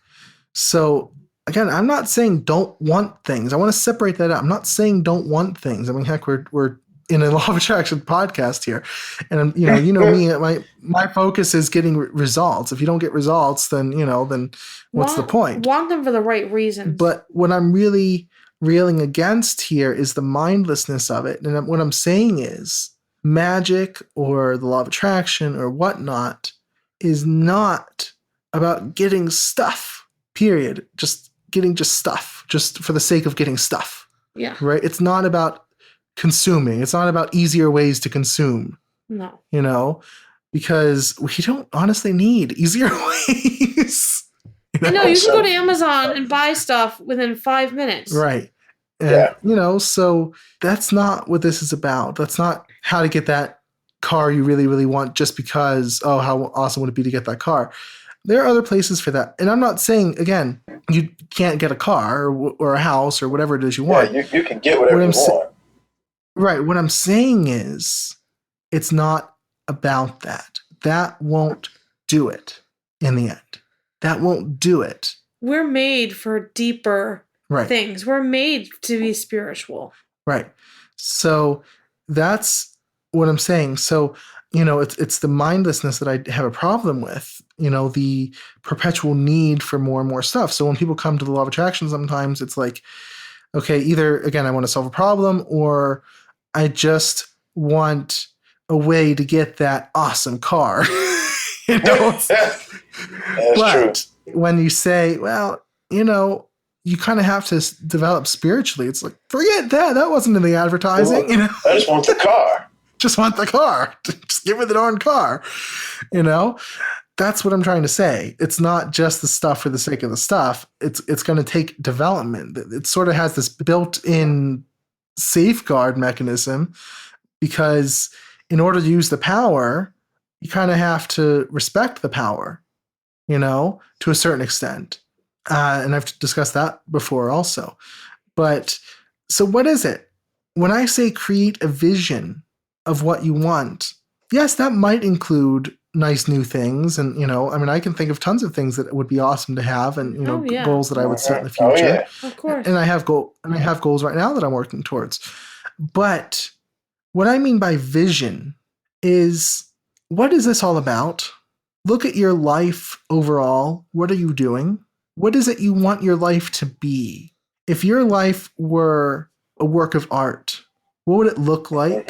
So, again, I'm not saying don't want things. I want to separate that out. I'm not saying don't want things. I mean, heck, we're in a law of attraction podcast here. And, me, my focus is getting results. If you don't get results, then what's the point? Want them for the right reasons. But what I'm really railing against here is the mindlessness of it. And what I'm saying is magic or the law of attraction or whatnot is not about getting stuff, period. Just getting stuff, just for the sake of getting stuff. Yeah. Right? It's not about consuming. It's not about easier ways to consume. No. You know, because we don't honestly need easier ways. I know, you can go to Amazon and buy stuff within 5 minutes. Right. And, so that's not what this is about. That's not how to get that car you really, really want just because, oh, how awesome would it be to get that car? There are other places for that. And I'm not saying, again, you can't get a car or a house or whatever it is you want. Yeah, you can get whatever you want. Right. What I'm saying is it's not about that. That won't do it in the end. That won't do it. We're made for deeper things. We're made to be spiritual. Right. So that's what I'm saying. So, it's the mindlessness that I have a problem with, the perpetual need for more and more stuff. So when people come to the law of attraction, sometimes it's like, okay, either, again, I want to solve a problem, or I just want a way to get that awesome car. That's but true. When you say, well, you kind of have to develop spiritually, it's like, forget that. That wasn't in the advertising. I just want the car. Just want the car. Just give me the darn car. That's what I'm trying to say. It's not just the stuff for the sake of the stuff. It's going to take development. It sort of has this built-in safeguard mechanism, because in order to use the power, you kind of have to respect the power, to a certain extent. And I've discussed that before also. But so what is it? When I say create a vision of what you want, yes, that might include nice new things. And, I can think of tons of things that would be awesome to have, and, goals that I would set in the future. Oh, yeah. Of course. And I have goals right now that I'm working towards. But what I mean by vision is, what is this all about? Look at your life overall. What are you doing? What is it you want your life to be? If your life were a work of art, what would it look like?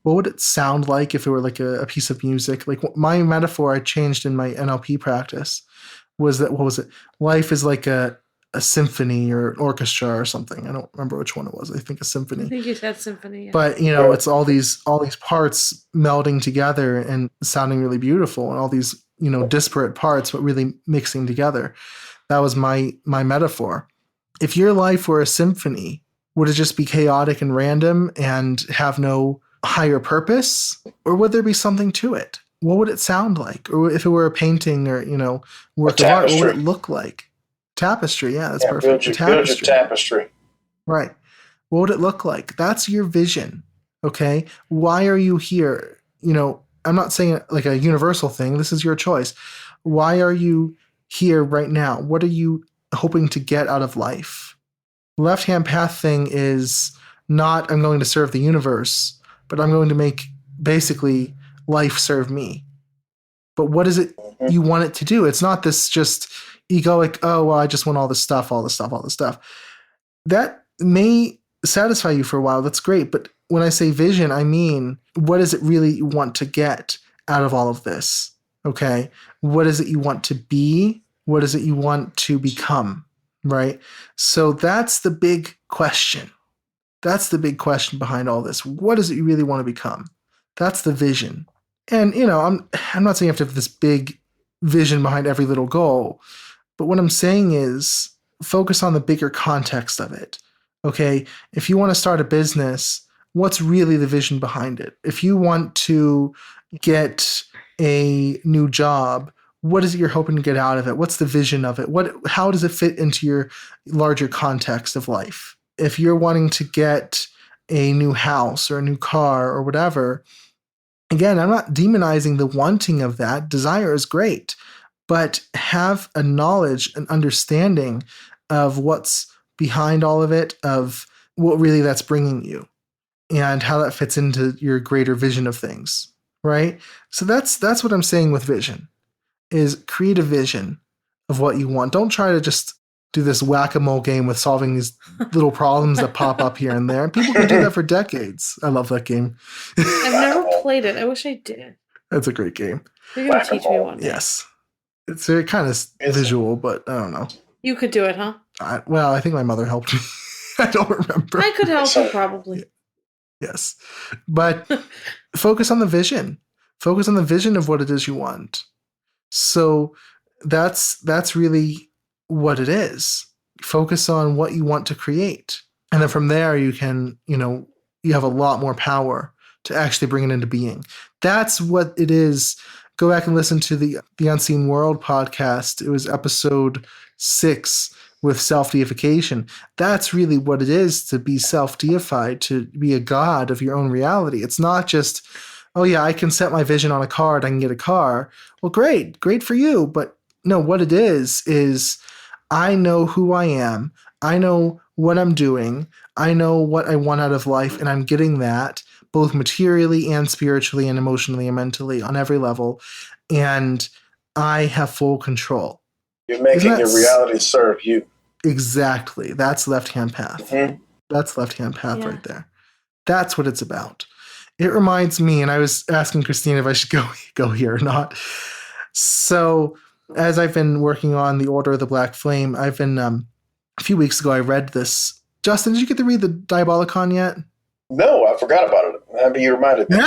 What would it sound like if it were like a piece of music? Like, my metaphor I changed in my NLP practice was that, what was it? Life is like a symphony or an orchestra or something. I don't remember which one it was. I think a symphony. I think you said symphony. Yeah. But, it's all these parts melding together and sounding really beautiful, and all these, disparate parts, but really mixing together. That was my metaphor. If your life were a symphony, would it just be chaotic and random and have no higher purpose? Or would there be something to it? What would it sound like? Or if it were a painting or, work of art, what would it look like? Tapestry, yeah, that's perfect. Build your tapestry. Right. What would it look like? That's your vision, okay? Why are you here? I'm not saying like a universal thing. This is your choice. Why are you here right now? What are you hoping to get out of life? Left-hand path thing is not, I'm going to serve the universe, but I'm going to make basically life serve me. But what is it you want it to do? It's not this just egoic, oh, well, I just want all this stuff. That may satisfy you for a while. That's great. But when I say vision, I mean, what is it really you want to get out of all of this? Okay. What is it you want to be? What is it you want to become? Right. So that's the big question. That's the big question behind all this. What is it you really want to become? That's the vision. And, I'm not saying you have to have this big vision behind every little goal, but what I'm saying is focus on the bigger context of it. Okay. If you want to start a business, what's really the vision behind it? If you want to get a new job, what is it you're hoping to get out of it? What's the vision of it? How does it fit into your larger context of life? If you're wanting to get a new house or a new car or whatever, again, I'm not demonizing the wanting of that. Desire is great, but have a knowledge and understanding of what's behind all of it, of what really that's bringing you, and how that fits into your greater vision of things, right? So that's what I'm saying with vision, is create a vision of what you want. Don't try to just do this whack-a-mole game with solving these little problems that pop up here and there. People can do that for decades. I love that game. I've never played it. I wish I did. That's a great game. You're going to teach me one day. Yes. It's very kind of visual, but I don't know. You could do it, huh? I think my mother helped me. I don't remember. I could help you probably. Yes. But focus on the vision. Focus on the vision of what it is you want. So that's really what it is. Focus on what you want to create. And then from there you can, you have a lot more power to actually bring it into being. That's what it is. Go back and listen to the Unseen World podcast. It was episode 6 with self-deification. That's really what it is to be self-deified, to be a god of your own reality. It's not just, oh yeah, I can set my vision on a card, I can get a car. Well, great for you. But no, what it is I know who I am. I know what I'm doing. I know what I want out of life, and I'm getting that both materially and spiritually and emotionally and mentally on every level. And I have full control. You're making your reality serve you. Exactly. That's left-hand path. Mm-hmm. That's left-hand path right there. That's what it's about. It reminds me, and I was asking Christine if I should go here or not. So as I've been working on the Order of the Black Flame, I've been, a few weeks ago, I read this. Justin, did you get to read the Diabolicon yet? No, I forgot about it. I mean, you reminded me.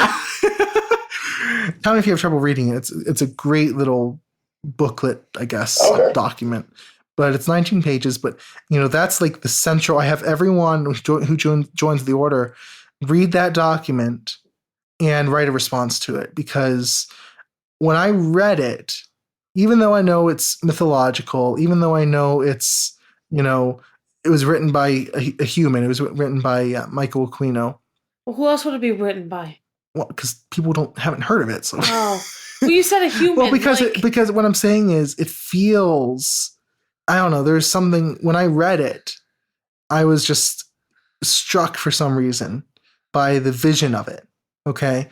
Tell me if you have trouble reading it. It's a great little booklet, I guess, document. But it's 19 pages. But, that's like the central. I have everyone who joins the order read that document and write a response to it. Because when I read it, even though I know it's mythological, even though I know it's, it was written by a human. It was written by Michael Aquino. Well, who else would it be written by? Well, because people haven't heard of it. So. Oh, well, you said a human. Well, because what I'm saying is, it feels, I don't know. There's something when I read it, I was just struck for some reason by the vision of it. Okay,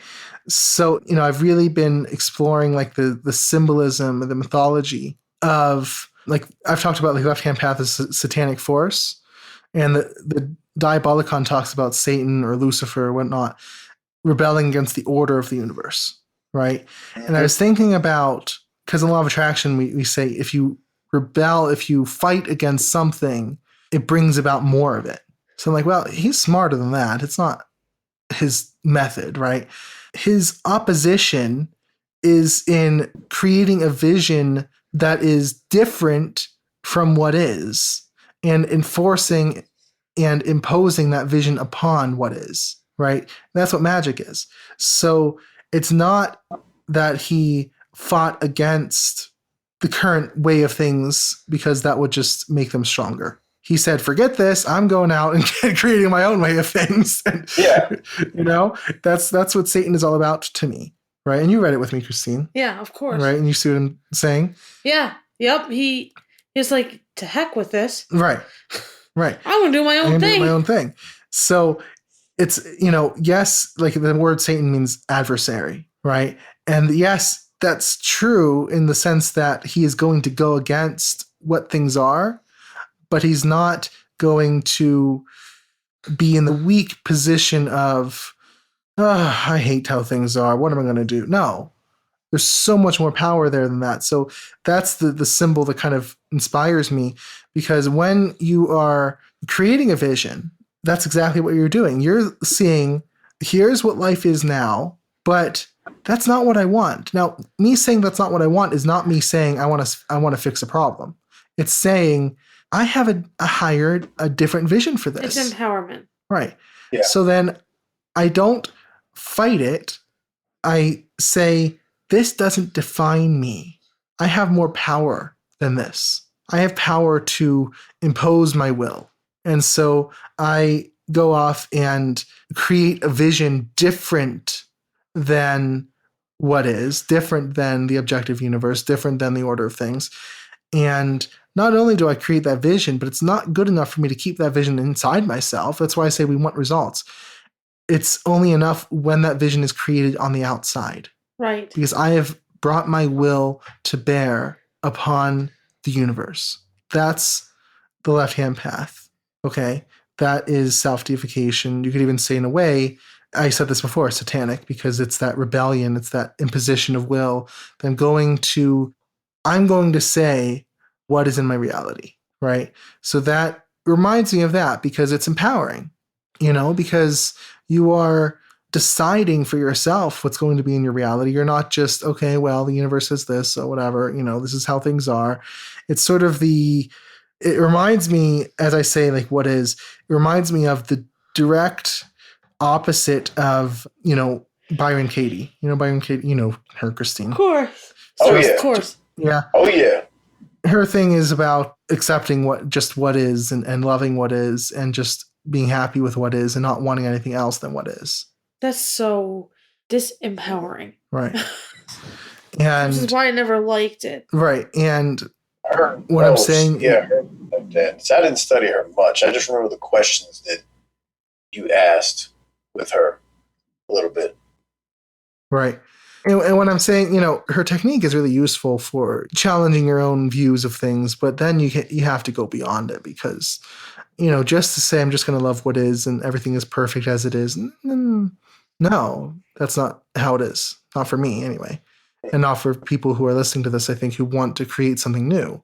so I've really been exploring like the symbolism, the mythology of, like, I've talked about, like, left-hand path as satanic force, and the Diabolicon talks about Satan or Lucifer or whatnot rebelling against the order of the universe, right? And I was thinking about, because in law of attraction we say if you rebel, if you fight against something, it brings about more of it. So I'm like, well, he's smarter than that. It's not his method, right? His opposition is in creating a vision that is different from what is, and enforcing and imposing that vision upon what is, right? That's what magic is. So it's not that he fought against the current way of things because that would just make them stronger. He said, forget this, I'm going out and creating my own way of things. And, that's what Satan is all about to me, right? And you read it with me, Christine. Yeah, of course. Right, and you see what I'm saying? Yeah, yep. He's like, to heck with this. Right. I'm going to do my own thing. Do my own thing. So it's, yes, like the word Satan means adversary, right? And yes, that's true in the sense that he is going to go against what things are, but he's not going to be in the weak position of, I hate how things are. What am I going to do? No, there's so much more power there than that. So that's the symbol that kind of inspires me, because when you are creating a vision, that's exactly what you're doing. You're seeing, here's what life is now, but that's not what I want. Now, me saying that's not what I want is not me saying I want to fix a problem. It's saying I have a different vision for this. It's empowerment. Right. Yeah. So then I don't fight it. I say, this doesn't define me. I have more power than this. I have power to impose my will. And so I go off and create a vision different than what is, different than the objective universe, different than the order of things. And not only do I create that vision, but it's not good enough for me to keep that vision inside myself. That's why I say we want results. It's only enough when that vision is created on the outside. Right. Because I have brought my will to bear upon the universe. That's the left-hand path. Okay? That is self-deification. You could even say, in a way, I said this before, satanic, because it's that rebellion, it's that imposition of will. I'm going to say what is in my reality, right? So that reminds me of that, because it's empowering, because You are deciding for yourself what's going to be in your reality. You're not just, okay, well, the universe is this, so whatever, this is how things are. It's sort of it reminds me, as I say, like what is, it reminds me of the direct opposite of, Byron Katie. Byron Katie, her, Christine. Of course. Oh, yeah. Of course. Yeah. Oh, yeah. Her thing is about accepting what is and loving what is and just being happy with what is and not wanting anything else than what is. That's so disempowering. Right. And which is why I never liked it. Right. And I'm saying... Yeah, I didn't study her much. I just remember the questions that you asked with her a little bit. Right. And when I'm saying, her technique is really useful for challenging your own views of things, but then you have to go beyond it because, just to say I'm just going to love what is and everything is perfect as it is, no, that's not how it is. Not for me anyway. And not for people who are listening to this, I think, who want to create something new.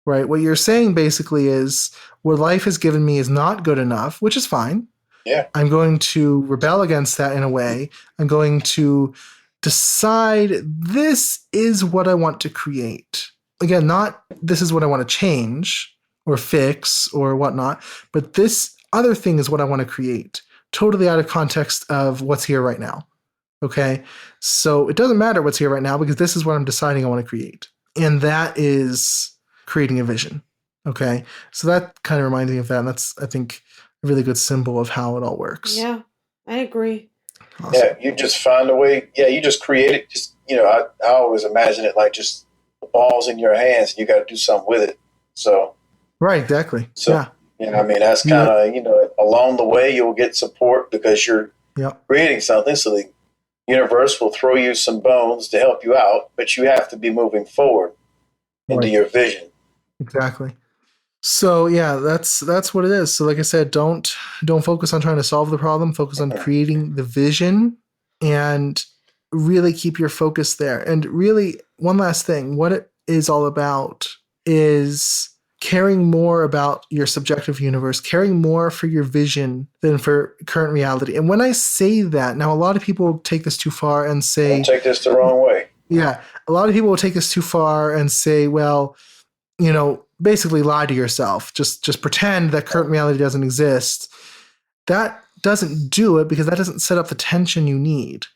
Right? What you're saying basically is what life has given me is not good enough, which is fine. Yeah. I'm going to rebel against that in a way. I'm going to decide this is what I want to create. Again, not this is what I want to change or fix or whatnot, but this other thing is what I want to create. Totally out of context of what's here right now. Okay? So it doesn't matter what's here right now because this is what I'm deciding I want to create. And that is creating a vision. Okay? So that kind of reminds me of that. And that's, I think, a really good symbol of how it all works. Yeah, I agree. Awesome. Yeah, you just find a way. Yeah, you just create it. Just, I always imagine it like just the ball's in your hands and you got to do something with it. So. Right, exactly. So, yeah. That's kind of, along the way you'll get support because you're creating something. So the universe will throw you some bones to help you out, but you have to be moving forward into your vision. Exactly. So yeah, that's what it is. So like I said, don't focus on trying to solve the problem. Focus on creating the vision and really keep your focus there. And really, one last thing, what it is all about is caring more about your subjective universe, caring more for your vision than for current reality. And when I say that, now a lot of people take this too far and say... Don't take this the wrong way. Yeah. A lot of people will take this too far and say, well, basically lie to yourself. Just pretend that current reality doesn't exist. That doesn't do it because that doesn't set up the tension you need.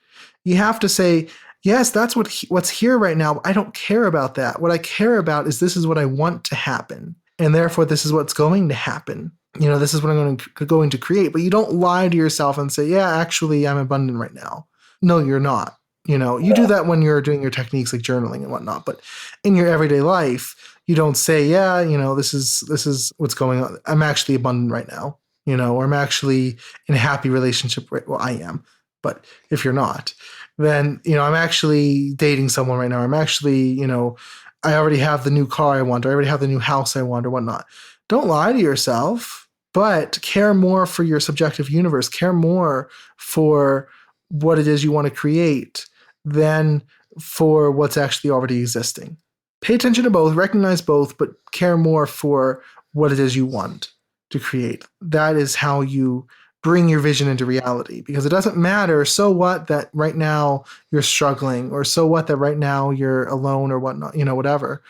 You have to say, yes, that's what's here right now. But I don't care about that. What I care about is this is what I want to happen. And therefore, this is what's going to happen. This is what I'm going to create. But you don't lie to yourself and say, yeah, actually, I'm abundant right now. No, you're not. You do that when you're doing your techniques like journaling and whatnot. But in your everyday life, you don't say, yeah, this is what's going on. I'm actually abundant right now, or I'm actually in a happy relationship. Well, I am. But if you're not, then, I'm actually dating someone right now. I'm actually, I already have the new car I want, or I already have the new house I want or whatnot. Don't lie to yourself, but care more for your subjective universe. Care more for what it is you want to create than for what's actually already existing. Pay attention to both, recognize both, but care more for what it is you want to create. That is how you bring your vision into reality, because it doesn't matter, so what that right now you're struggling, or so what that right now you're alone or whatnot, whatever.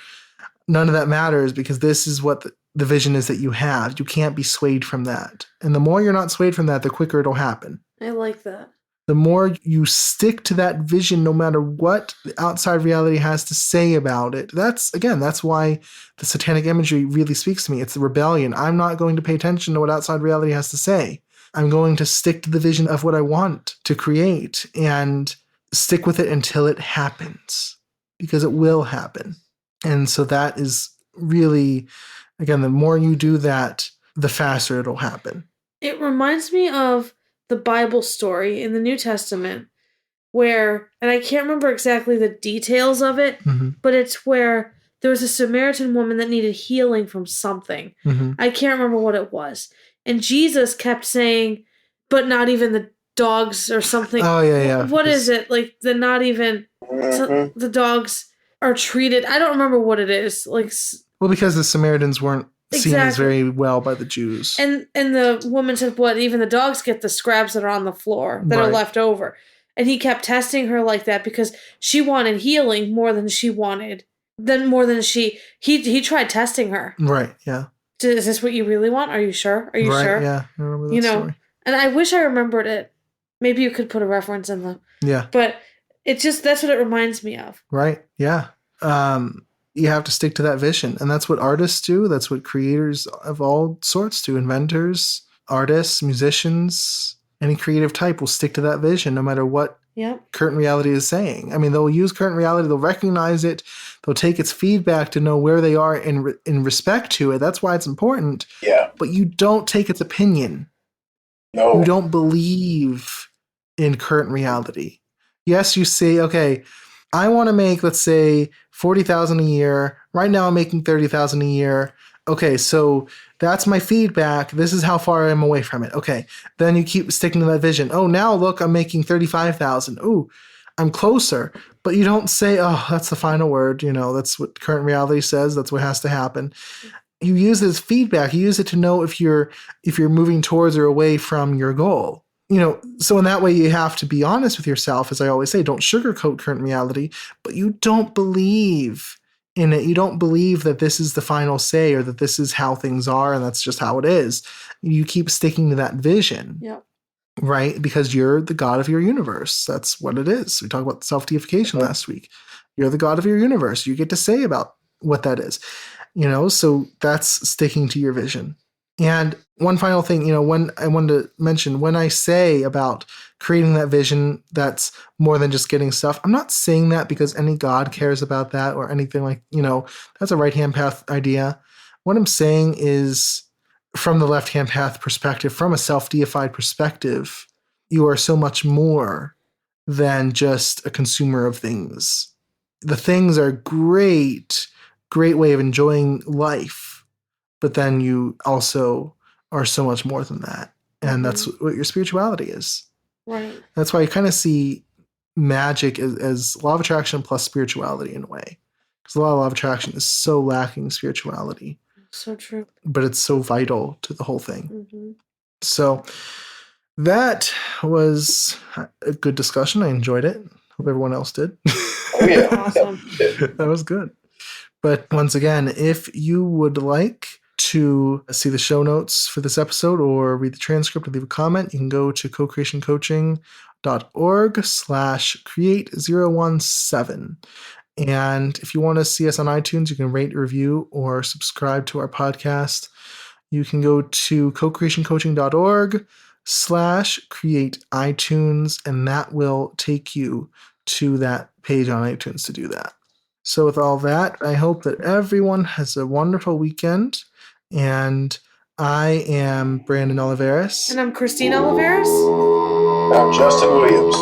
None of that matters because this is what the vision is that you have. You can't be swayed from that. And the more you're not swayed from that, the quicker it'll happen. I like that. The more you stick to that vision, no matter what the outside reality has to say about it. That's why the satanic imagery really speaks to me. It's the rebellion. I'm not going to pay attention to what outside reality has to say. I'm going to stick to the vision of what I want to create and stick with it until it happens, because it will happen. And so that is really, again, the more you do that, the faster it'll happen. It reminds me of the Bible story in the New Testament where, and I can't remember exactly the details of it, but it's where there was a Samaritan woman that needed healing from something. I can't remember what it was. And Jesus kept saying, but not even the dogs or something. Oh, yeah. What is it? Like, not even the dogs are treated. I don't remember what it is. Like, well, because the Samaritans weren't seen as very well by the Jews. And the woman said, "What? Even the dogs get the scraps that are on the floor that are left over." And he kept testing her like that because she wanted healing more than she wanted. He tried testing her. Right. Yeah. Is this what you really want? Are you sure? Are you sure? Yeah. I remember that story. And I wish I remembered it. Maybe you could put a reference in the. Yeah. But it's just that's what it reminds me of. Right. Yeah. You have to stick to that vision, and that's what artists do. That's what creators of all sorts do. Inventors, artists, musicians, any creative type will stick to that vision no matter what current reality is saying. I mean, they'll use current reality, they'll recognize it, they'll take its feedback to know where they are in respect to it. That's why it's important. Yeah. But you don't take its opinion. No. You don't believe in current reality. Yes, you say, okay, I want to make, let's say, $40,000 a year. Right now I'm making $30,000 a year. Okay, so that's my feedback. This is how far I'm away from it. Okay, then you keep sticking to that vision. Oh, now look, I'm making $35,000. Ooh, I'm closer. But you don't say, oh, that's the final word. That's what current reality says. That's what has to happen. You use it as feedback. You use it to know if you're moving towards or away from your goal. So in that way, you have to be honest with yourself. As I always say, don't sugarcoat current reality, but you don't believe in it. You don't believe that this is the final say or that this is how things are and that's just how it is. You keep sticking to that vision. Yep. Right? Because you're the God of your universe. That's what it is. We talked about self-deification last week. You're the God of your universe. You get to say about what that is. So that's sticking to your vision. And one final thing, when I wanted to mention, when I say about creating that vision, that's more than just getting stuff. I'm not saying that because any God cares about that or anything like, that's a right-hand path idea. What I'm saying is from the left-hand path perspective, from a self-deified perspective, you are so much more than just a consumer of things. The things are great way of enjoying life. But then you also are so much more than that. And that's what your spirituality is. Right. That's why you kind of see magic as law of attraction plus spirituality in a way. Because the law of attraction is so lacking spirituality. So true. But it's so vital to the whole thing. Mm-hmm. So that was a good discussion. I enjoyed it. Hope everyone else did. Oh, yeah. Awesome. That was good. But once again, if you would like to see the show notes for this episode or read the transcript or leave a comment, you can go to cocreationcoaching.org/create017. And if you want to see us on iTunes, you can rate, review, or subscribe to our podcast. You can go to cocreationcoaching.org/create-iTunes, and that will take you to that page on iTunes to do that. So with all that, I hope that everyone has a wonderful weekend. And I am Brandon Oliveris. And I'm Christine Oliveris. I'm Justin Williams.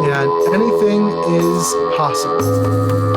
And anything is possible.